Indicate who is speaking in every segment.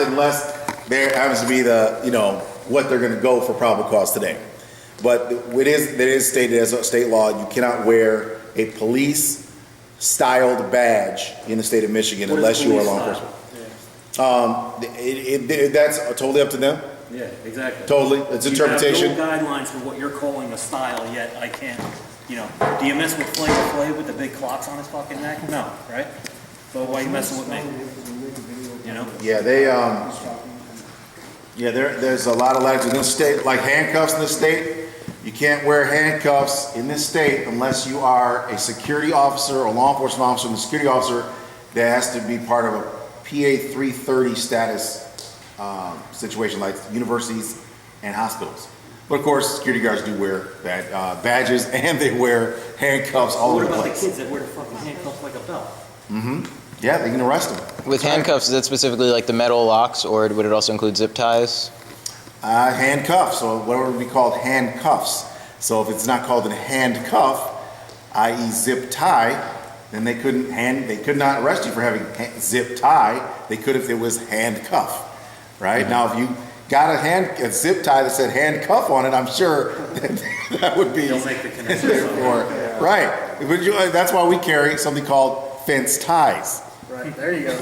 Speaker 1: unless there happens to be what they're going to go for probable cause today. But it is stated as a state law, you cannot wear a police styled badge in the state of Michigan unless you are law enforcement. That's totally up to them.
Speaker 2: Yeah, exactly.
Speaker 1: Totally, it's interpretation.
Speaker 2: You have no guidelines for what you're calling a style, yet I can't, do you mess with Flavor Flav with the big clocks on his fucking neck? No, right? So why are you messing with me?
Speaker 1: Yeah, there's a lot of latitude in this state, like handcuffs in this state. You can't wear handcuffs in this state unless you are a security officer or law enforcement officer. And the security officer, that has to be part of a PA 330 status situation, like universities and hospitals. But of course, security guards do wear badges, and they wear handcuffs all over the place.
Speaker 2: What about the kids that wear the fucking handcuffs like a belt?
Speaker 1: Mm-hmm. Yeah, they can arrest them.
Speaker 3: With handcuffs, is that specifically like the metal locks, or would it also include zip ties?
Speaker 1: Handcuffs, or what would be called handcuffs. So if it's not called a handcuff, i.e. zip tie, then they could not arrest you for having zip tie. They could if it was handcuff, right? Now, if you got a zip tie that said handcuff on it, I'm sure that would be.
Speaker 2: They'll make the connection.
Speaker 1: Right. That's why we carry something called fence ties.
Speaker 2: Right, there you go.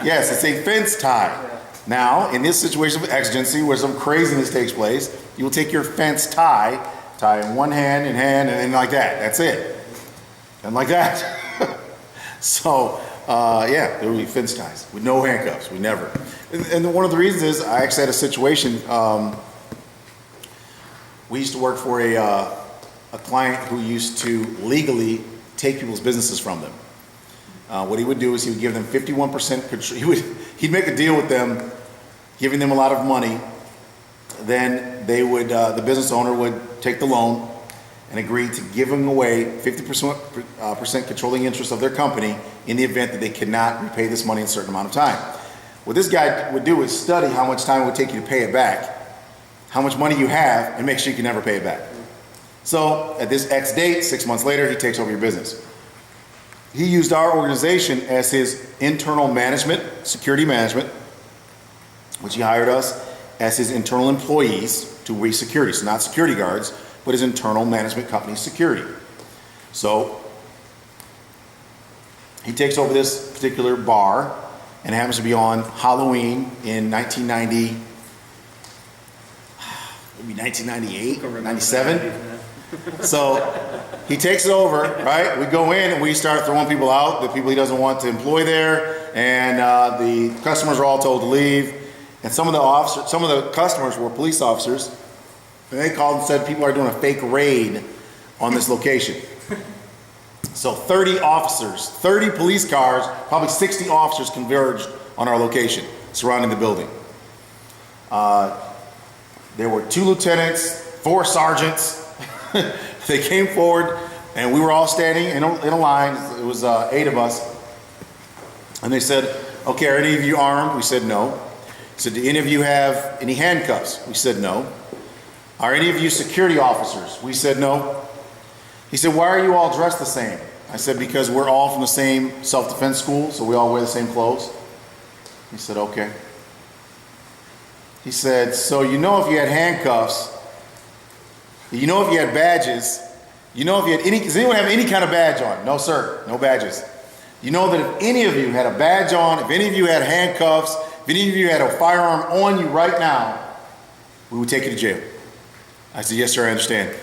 Speaker 1: Yes, it's a fence tie.
Speaker 2: Yeah.
Speaker 1: Now, in this situation of exigency where some craziness takes place, you will take your fence tie in one hand, and then like that. That's it. And like that. So, there will be fence ties with no handcuffs. We never. And one of the reasons is I actually had a situation. We used to work for a client who used to legally take people's businesses from them. What he would do is he would give them 51% control. He'd make a deal with them, giving them a lot of money. Then they would, the business owner would take the loan and agree to give them away 50% controlling interest of their company in the event that they cannot repay this money in a certain amount of time. What this guy would do is study how much time it would take you to pay it back, how much money you have, and make sure you can never pay it back. So at this X date, 6 months later, he takes over your business. He used our organization as his internal management, security management, which he hired us as his internal employees to be security. So not security guards, but his internal management company security. So he takes over this particular bar, and it happens to be on Halloween in 1998, 97. So he takes it over, right? We go in and we start throwing people out, the people he doesn't want to employ there, and the customers are all told to leave. And some of the customers were police officers, and they called and said people are doing a fake raid on this location. So 30 officers, 30 police cars, probably 60 officers converged on our location surrounding the building. There were 2 lieutenants, 4 sergeants. They came forward, and we were all standing in a line. It was 8 of us. And they said, okay, are any of you armed? We said no. He said, do any of you have any handcuffs? We said no. Are any of you security officers? We said no. He said, why are you all dressed the same? I said, because we're all from the same self-defense school, so we all wear the same clothes. He said, okay. He said, so if you had handcuffs, if you had badges, if you had any, does anyone have any kind of badge on? No, sir, no badges. You know that if any of you had a badge on, if any of you had handcuffs, if any of you had a firearm on you right now, we would take you to jail. I said, yes, sir, I understand.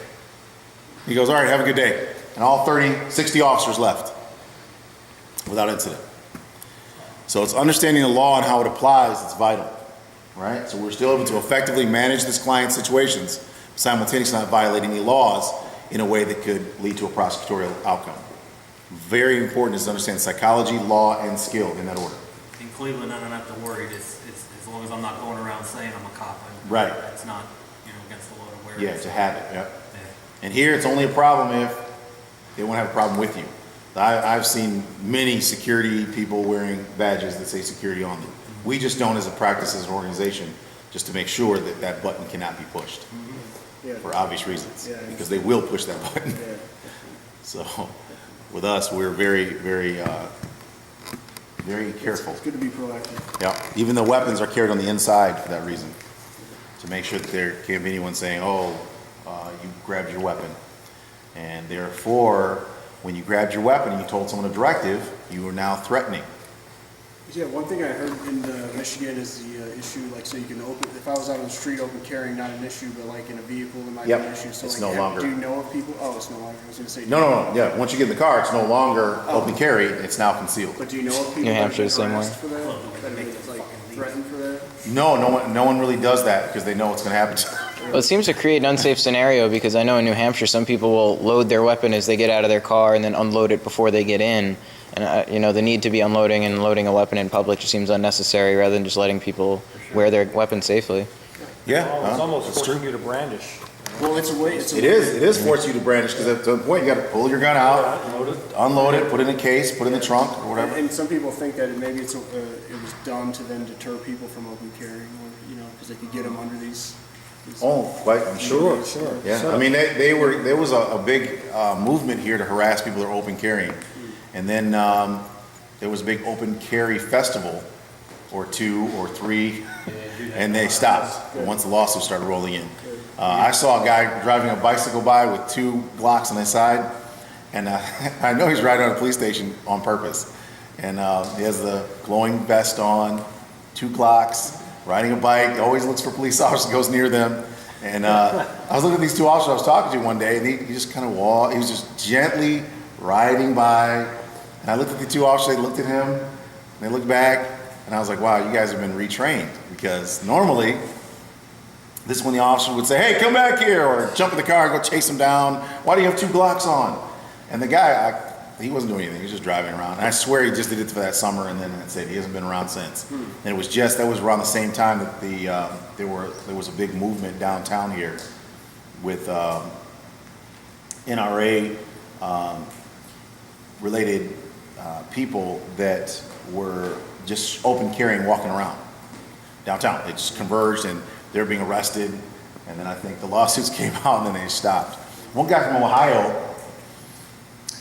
Speaker 1: He goes, all right, have a good day. And all 60 officers left without incident. So it's understanding the law and how it applies, it's vital, right? So we're still able to effectively manage this client's situations, simultaneously not violating any laws in a way that could lead to a prosecutorial outcome. Very important is to understand psychology, law, and skill in that order.
Speaker 2: In Cleveland, I don't have to worry. It's as long as I'm not going around saying I'm a cop.
Speaker 1: Right.
Speaker 2: It's not against the law to wear it.
Speaker 1: Yeah, to have it, yeah. And here it's only a problem if they won't have a problem with you. I've seen many security people wearing badges that say security on them. We just don't as a practice, as an organization, just to make sure that that button cannot be pushed for obvious reasons, because they will push that button. So with us, we're very, very very careful.
Speaker 4: It's good to be proactive.
Speaker 1: Yeah, even the weapons are carried on the inside for that reason, to make sure that there can't be anyone saying, oh, you grabbed your weapon. And therefore, when you grabbed your weapon and you told someone a directive, you are now threatening.
Speaker 4: Yeah, one thing I heard in Michigan is the issue, like, so you can open, if I was out on the street, open carrying, not an issue, but like in a vehicle, it might be
Speaker 1: Yep,
Speaker 4: an issue. So
Speaker 1: it's
Speaker 4: like,
Speaker 1: no longer.
Speaker 4: Do you know of people? Oh, it's no longer. I was going to say.
Speaker 1: No, yeah, once you get in the car, it's no longer open carry, it's now concealed.
Speaker 4: But do you know of people
Speaker 3: New
Speaker 4: that have
Speaker 3: Hampshire
Speaker 4: been
Speaker 3: the same way.
Speaker 4: harassed for that? That have been, like, threatened for that?
Speaker 1: No one really does that because they know what's gonna happen to them.
Speaker 3: Well, it seems to create an unsafe scenario because I know in New Hampshire some people will load their weapon as they get out of their car and then unload it before they get in. And you know, the need to be unloading and loading a weapon in public just seems unnecessary rather than just letting people wear their weapon safely.
Speaker 1: Yeah,
Speaker 5: It's almost
Speaker 1: that's true.
Speaker 5: forcing you to brandish.
Speaker 4: Well, it's a way. It's a
Speaker 1: It
Speaker 4: way.
Speaker 1: is forcing you to brandish because at the point you gotta pull your gun out, unload it, put it in a case, put it in the trunk or whatever.
Speaker 4: And some people think that maybe it was done to then deter people from open carrying, or, you know, because they could get them under these.
Speaker 1: Oh, quite, I'm sure. Yeah, I mean, there was a big movement here to harass people that are open carrying. And then there was a big open carry festival, or 2 or 3, and they stopped once the lawsuits started rolling in. I saw a guy driving a bicycle by with 2 Glocks on his side, and I know he's riding on a police station on purpose. And he has the glowing vest on, 2 Glocks, riding a bike, always looks for police officers, goes near them. And I was looking at these 2 officers I was talking to one day, and he just kind of walked, he was just gently riding by. And I looked at the 2 officers, they looked at him, and they looked back, and I was like, wow, you guys have been retrained. Because normally, this is when the officer would say, hey, come back here, or jump in the car and go chase him down. Why do you have 2 Glocks on? And the guy, he wasn't doing anything, he was just driving around. And I swear he just did it for that summer, and then that's it. He hasn't been around since. And it was that was around the same time that there was a big movement downtown here with NRA related people that were just open carrying, walking around downtown. They just converged and they're being arrested. And then I think the lawsuits came out and then they stopped. One guy from Ohio,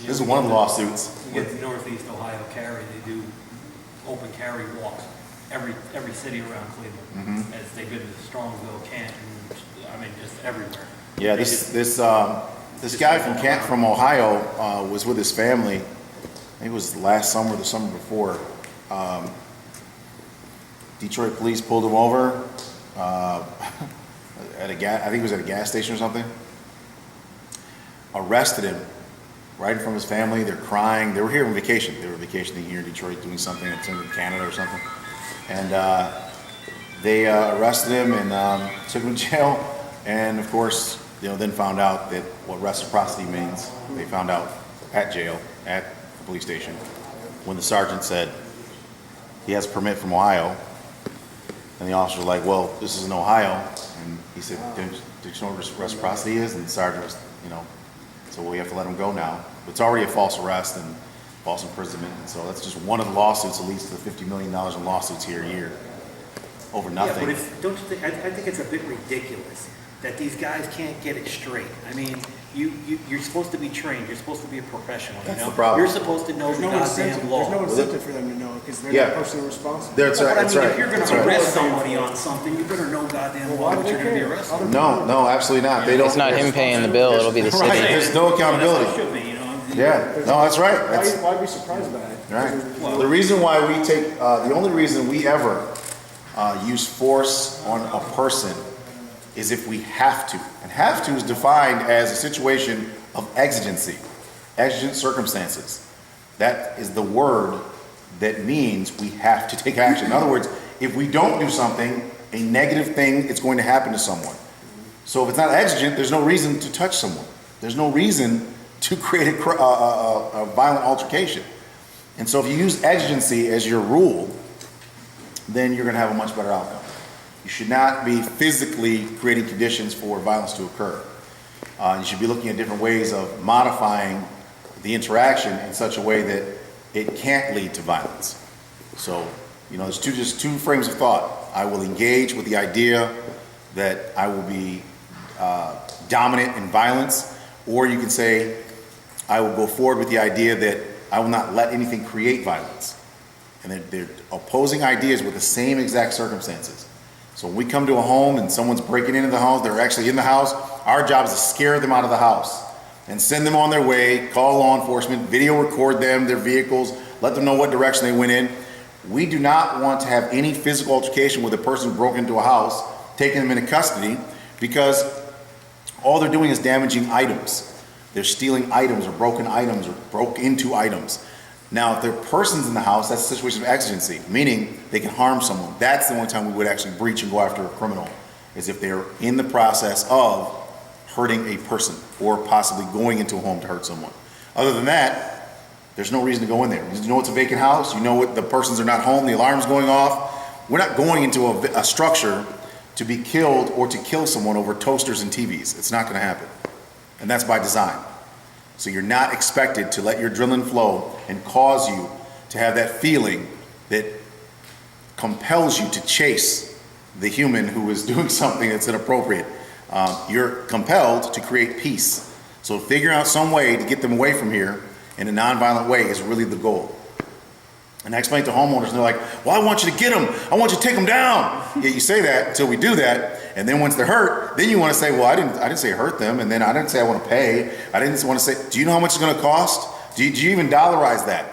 Speaker 1: this is one of the lawsuits.
Speaker 2: With Northeast Ohio carry, they do open carry walks, every city around Cleveland, as they've been to Strongville, Canton, I mean, just everywhere.
Speaker 1: Yeah, this guy from Ohio was with his family. I think it was last summer or the summer before. Detroit police pulled him over at I think it was at a gas station or something. Arrested him right in front of his family. They're crying. They were here on vacation. They were vacationing here in Detroit, doing something in Canada or something. And they arrested him and took him to jail. And of course, then found out that what reciprocity means. They found out at jail, at the police station, when the sergeant said he has a permit from Ohio. And the officer was like, well, this is in Ohio. And he said, do you know what reciprocity is? And the sergeant was, so we have to let him go now. It's already a false arrest and false imprisonment. And so that's just one of the lawsuits that leads to the $50 million in lawsuits here a year over nothing.
Speaker 6: Yeah, but don't you think, I think it's a bit ridiculous that these guys can't get it straight. I mean, you're supposed to be trained. You're supposed to be a professional.
Speaker 1: That's the problem.
Speaker 6: You're supposed to know
Speaker 4: There's
Speaker 6: the
Speaker 4: no incentive.
Speaker 6: goddamn law.
Speaker 4: There's no incentive for them to know because they're
Speaker 1: Yeah.
Speaker 4: not personally responsible.
Speaker 1: That's right.
Speaker 6: But
Speaker 1: That's
Speaker 6: I mean,
Speaker 1: right.
Speaker 6: if you're going
Speaker 1: That's
Speaker 6: to
Speaker 1: right.
Speaker 6: arrest somebody on something, you better know goddamn
Speaker 4: Well,
Speaker 6: well
Speaker 4: why
Speaker 6: what
Speaker 4: do
Speaker 6: you're
Speaker 4: they
Speaker 6: going to be
Speaker 4: care?
Speaker 6: arrested.
Speaker 1: No, absolutely not. They don't.
Speaker 3: It's not him paying the bill, it'll be the
Speaker 1: Right.
Speaker 3: city.
Speaker 1: There's no accountability.
Speaker 6: That's how it should be,
Speaker 1: Yeah. No, that's right. That's
Speaker 4: Why be surprised about it?
Speaker 1: right. The reason why we take, the only reason we ever use force on a person is if we have to. And have to is defined as a situation of exigency, exigent circumstances. That is the word that means we have to take action. In other words, if we don't do something, a negative thing is going to happen to someone. So if it's not exigent, there's no reason to touch someone. There's no reason to create a violent altercation. And so if you use exigency as your rule, then you're going to have a much better outcome. You should not be physically creating conditions for violence to occur. You should be looking at different ways of modifying the interaction in such a way that it can't lead to violence. So, there's just two frames of thought. I will engage with the idea that I will be dominant in violence, or you can say, I will go forward with the idea that I will not let anything create violence. And they're opposing ideas with the same exact circumstances. So when we come to a home and someone's breaking into the house, they're actually in the house, our job is to scare them out of the house and send them on their way, call law enforcement, video record them, their vehicles, let them know what direction they went in. We do not want to have any physical altercation with a person who broke into a house, taking them into custody, because all they're doing is damaging items. They're stealing items or broken items or broke into items. Now, if there are persons in the house, that's a situation of exigency, meaning they can harm someone. That's the only time we would actually breach and go after a criminal, is if they're in the process of hurting a person or possibly going into a home to hurt someone. Other than that, there's no reason to go in there. You know it's a vacant house, you know what, the persons are not home, the alarm's going off. We're not going into a structure to be killed or to kill someone over toasters and TVs. It's not gonna happen. And that's by design. So you're not expected to let your adrenaline flow and cause you to have that feeling that compels you to chase the human who is doing something that's inappropriate. You're compelled to create peace. So figuring out some way to get them away from here in a nonviolent way is really the goal. And I explain to homeowners, and they're like, well, I want you to get them. I want you to take them down. Yeah, you say that until we do that. And then once they're hurt, then you want to say, well, I didn't say hurt them. And then I didn't say I want to pay. I didn't want to say, do you know how much it's going to cost? Do you even dollarize that?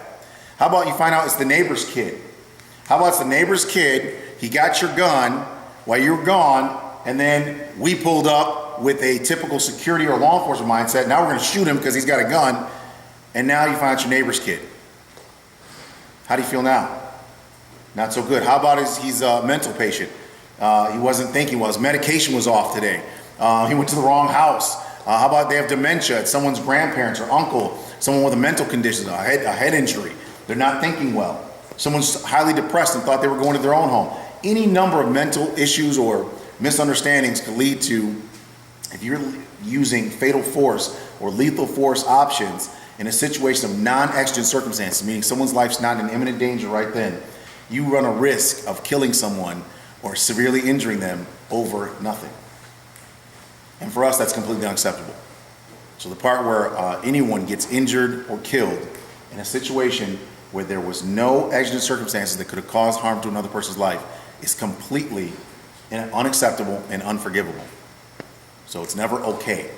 Speaker 1: How about you find out it's the neighbor's kid? How about it's the neighbor's kid, he got your gun while you were gone, and then we pulled up with a typical security or law enforcement mindset. Now we're going to shoot him because he's got a gun. And now you find out your neighbor's kid. How do you feel now? Not so good. How about he's a mental patient? He wasn't thinking well. His medication was off today. He went to the wrong house. How about they have dementia? It's someone's grandparents or uncle, someone with a mental condition, a head injury. They're not thinking well. Someone's highly depressed and thought they were going to their own home. Any number of mental issues or misunderstandings could lead to, if you're using fatal force or lethal force options in a situation of non-exigent circumstances, meaning someone's life's not in imminent danger right then, you run a risk of killing someone or severely injuring them over nothing. And for us, that's completely unacceptable. So the part where anyone gets injured or killed in a situation where there was no exigent circumstances that could have caused harm to another person's life is completely unacceptable and unforgivable. So it's never okay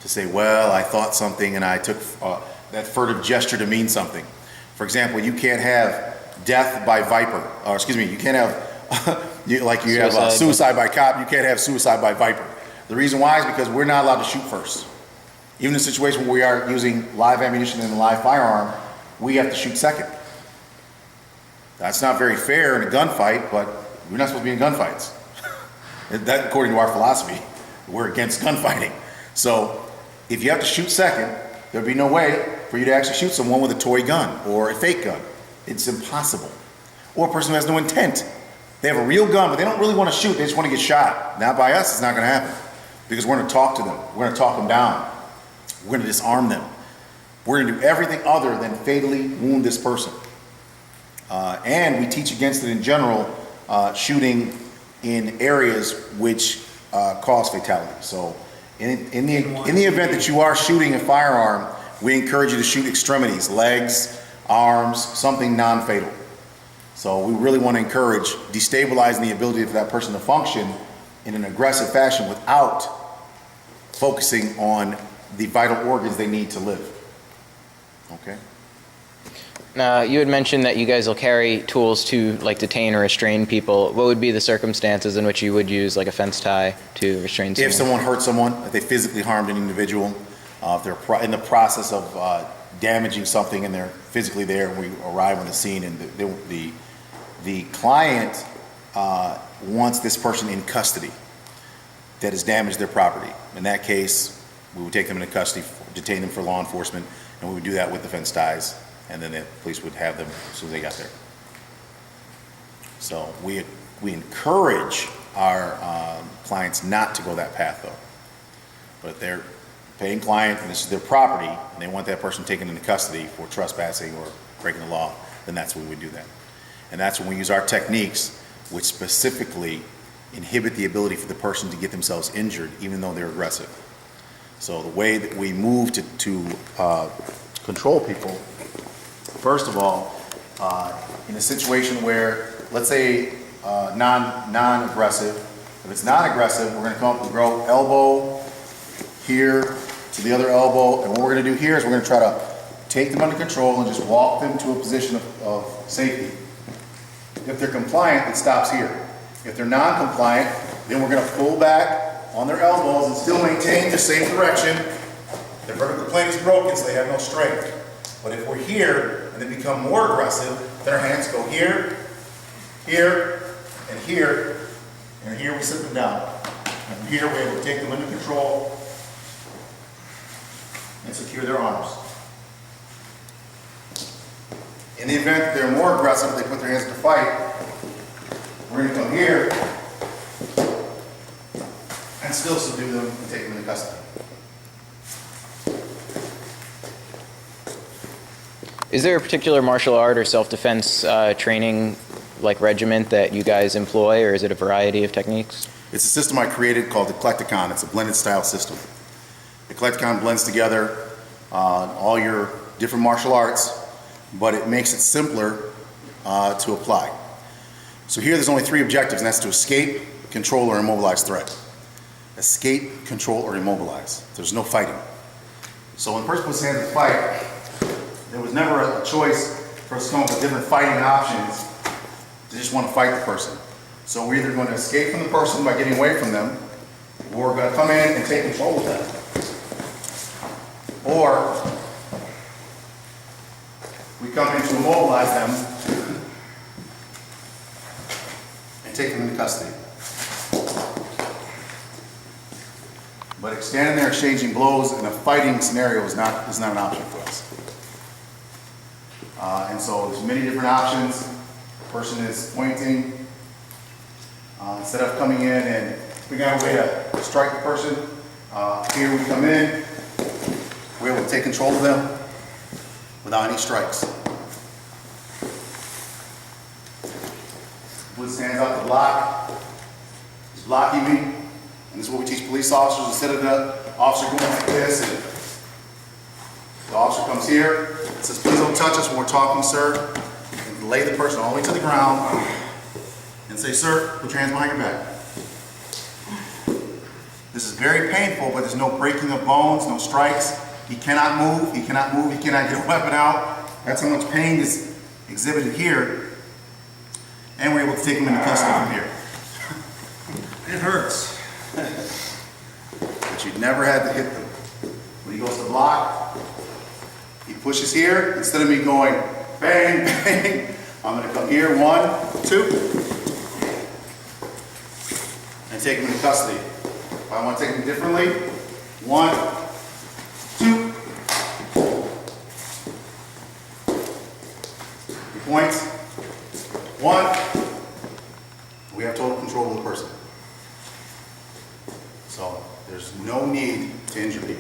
Speaker 1: to say, well, I thought something and I took that furtive gesture to mean something. For example, you can't have death by viper, or excuse me, you can't have, you have suicide by cop, you can't have suicide by viper. The reason why is because we're not allowed to shoot first. Even in a situation where we are using live ammunition and a live firearm, we have to shoot second. That's not very fair in a gunfight, but we're not supposed to be in gunfights. That, according to our philosophy, we're against gunfighting. So if you have to shoot second, there'd be no way for you to actually shoot someone with a toy gun or a fake gun. It's impossible. Or a person who has no intent. They have a real gun, but they don't really want to shoot. They just want to get shot. Not by us, it's not going to happen. Because we're going to talk to them. We're going to talk them down. We're going to disarm them. We're going to do everything other than fatally wound this person. And we teach against it in general, shooting in areas which cause fatality. So in the event that you are shooting a firearm, we encourage you to shoot extremities, legs, arms, something non-fatal. So we really want to encourage destabilizing the ability for that person to function in an aggressive fashion without focusing on the vital organs they need to live. Okay?
Speaker 3: Now, you had mentioned that you guys will carry tools to like detain or restrain people. What would be the circumstances in which you would use like a fence tie to restrain someone?
Speaker 1: If someone hurt someone, if they physically harmed an individual, if they're in the process of damaging something and they're physically there and we arrive on the scene and the client wants this person in custody that has damaged their property. In that case, we would take them into custody, detain them for law enforcement, and we would do that with the fence ties, and then the police would have them as soon as they got there. So we encourage our clients not to go that path though. But if they're paying client and this is their property and they want that person taken into custody for trespassing or breaking the law, then that's when we do that. And that's when we use our techniques which specifically inhibit the ability for the person to get themselves injured even though they're aggressive. So the way that we move to control people, first of all, in a situation where, let's say, non-aggressive. If it's not aggressive, we're gonna come up and grow elbow here to the other elbow, and what we're gonna do here is we're gonna try to take them under control and just walk them to a position of safety. If they're compliant, it stops here. If they're non-compliant, then we're gonna pull back on their elbows and still maintain the same direction. Their vertical plane is broken, so they have no strength. But if we're here and they become more aggressive, then our hands go here, here, and here we sit them down. And from here we're able to take them under control and secure their arms. In the event that they're more aggressive, they put their hands to fight, we're going to come here and still subdue them and take them into custody.
Speaker 3: Is there a particular martial art or self-defense training like regiment that you guys employ, or is it a variety of techniques?
Speaker 1: It's a system I created called Eclecticon. It's a blended style system. Eclecticon blends together all your different martial arts, but it makes it simpler to apply. So here there's only 3 objectives, and that's to escape, control, or immobilize threat. Escape, control, or immobilize. There's no fighting. So when the person puts his hands to fight, there was never a choice for us to come up with different fighting options. They just want to fight the person. So we're either going to escape from the person by getting away from them, or we're going to come in and take control of them. Or we come in to immobilize them and take them into custody. But standing there exchanging blows in a fighting scenario is not an option for us. And so there's many different options. The person is pointing. Instead of coming in and figuring out a way to strike the person, here we come in. We're able to take control of them without any strikes. Put his hands out to block. He's blocking me. And this is what we teach police officers. Instead of the officer going like this, and the officer comes here and says, please don't touch us when we're talking, sir. And lay the person all the way to the ground and say, sir, put your hands behind your back. This is very painful, but there's no breaking of bones, no strikes. He cannot move, he cannot move, he cannot get a weapon out. That's how much pain is exhibited here. And we're able to take him into custody from here.
Speaker 2: It hurts.
Speaker 1: But you never had to hit them. When he goes to block, he pushes here. Instead of me going bang, bang, I'm going to come here, 1, 2, and take him into custody. If I want to take him differently, 1, 2. He points. 1. We have total control of the person. So there's no need to injure people.